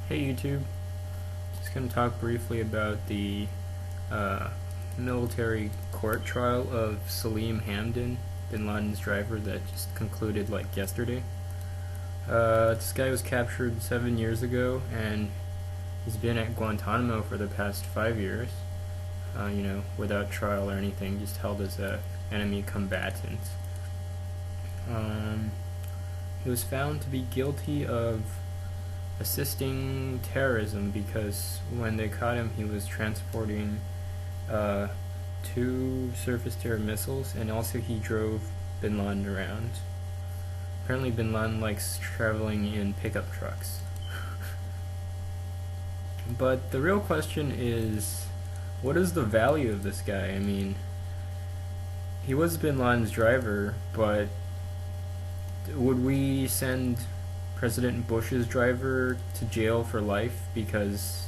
Hey YouTube, just going to talk briefly about the uh, military court trial of Salim Hamdan, bin Laden's driver, that just concluded like yesterday. This guy was captured 7 years ago, and he's been at Guantanamo for the past 5 years, without trial or anything, just held as a enemy combatant. He was found to be guilty of assisting terrorism because when they caught him, he was transporting uh, 2 surface-to-air missiles, and also he drove bin Laden around. Apparently bin Laden likes traveling in pickup trucks. But the real question is, what is the value of this guy? I mean, he was bin Laden's driver, but would we send President Bush's driver to jail for life because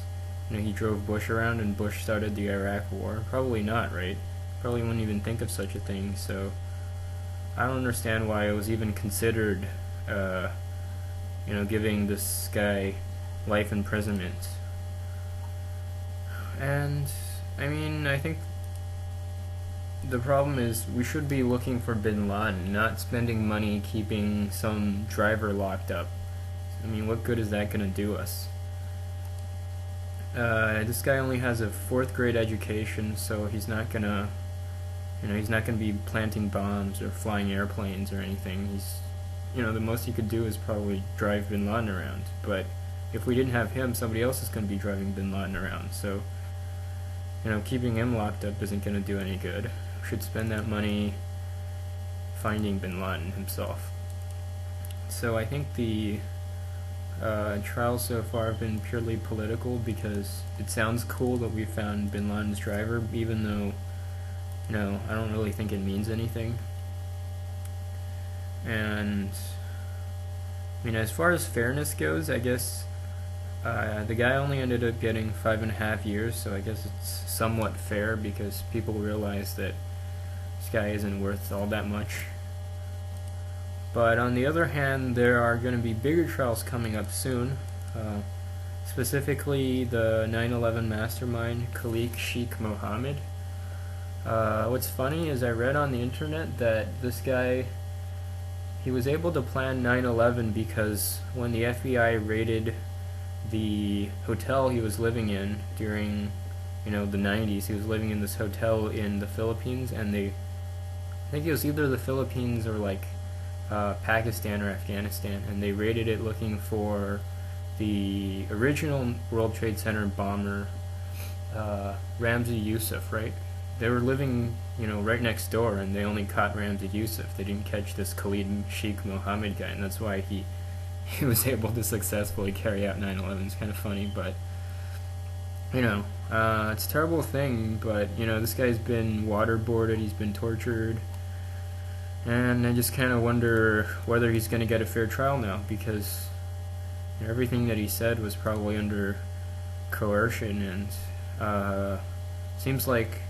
he drove Bush around and Bush started the Iraq War? Probably not, right? Probably wouldn't even think of such a thing. So I don't understand why it was even considered, giving this guy life imprisonment. And I mean, I think the problem is we should be looking for bin Laden, not spending money keeping some driver locked up. I mean, what good is that going to do us? This guy only has a 4th grade education, so he's not gonna, he's not gonna be planting bombs or flying airplanes or anything. The most he could do is probably drive bin Laden around. But if we didn't have him, somebody else is gonna be driving bin Laden around. So, keeping him locked up isn't gonna do any good. We should spend that money finding bin Laden himself. So I think the trials so far have been purely political because it sounds cool that we found bin Laden's driver, even though, I don't really think it means anything. And, as far as fairness goes, I guess the guy only ended up getting 5.5 years, so I guess it's somewhat fair because people realize that this guy isn't worth all that much. But on the other hand, there are going to be bigger trials coming up soon, specifically the 9/11 mastermind, Khalid Sheikh Mohammed. What's funny is I read on the internet that this guy, he was able to plan 9/11 because when the FBI raided the hotel he was living in during, the 90s, he was living in this hotel in the Philippines, and I think it was either the Philippines or Pakistan or Afghanistan, and they raided it looking for the original World Trade Center bomber, Ramzi Youssef, right? They were living, right next door, and they only caught Ramzi Youssef. They didn't catch this Khalid Sheikh Mohammed guy, and that's why he was able to successfully carry out 9/11. It's kind of funny, but, it's a terrible thing, but, this guy's been waterboarded, he's been tortured, and I just kind of wonder whether he's going to get a fair trial now, because everything that he said was probably under coercion, and seems like,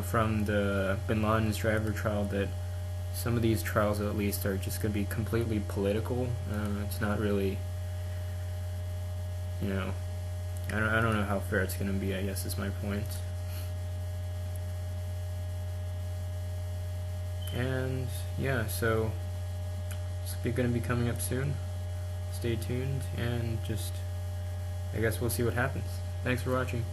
from the bin Laden's driver trial, that some of these trials at least are just going to be completely political. It's not really, I don't know how fair it's going to be, I guess is my point. And yeah, so it's going to be coming up soon. Stay tuned, and I guess we'll see what happens. Thanks for watching.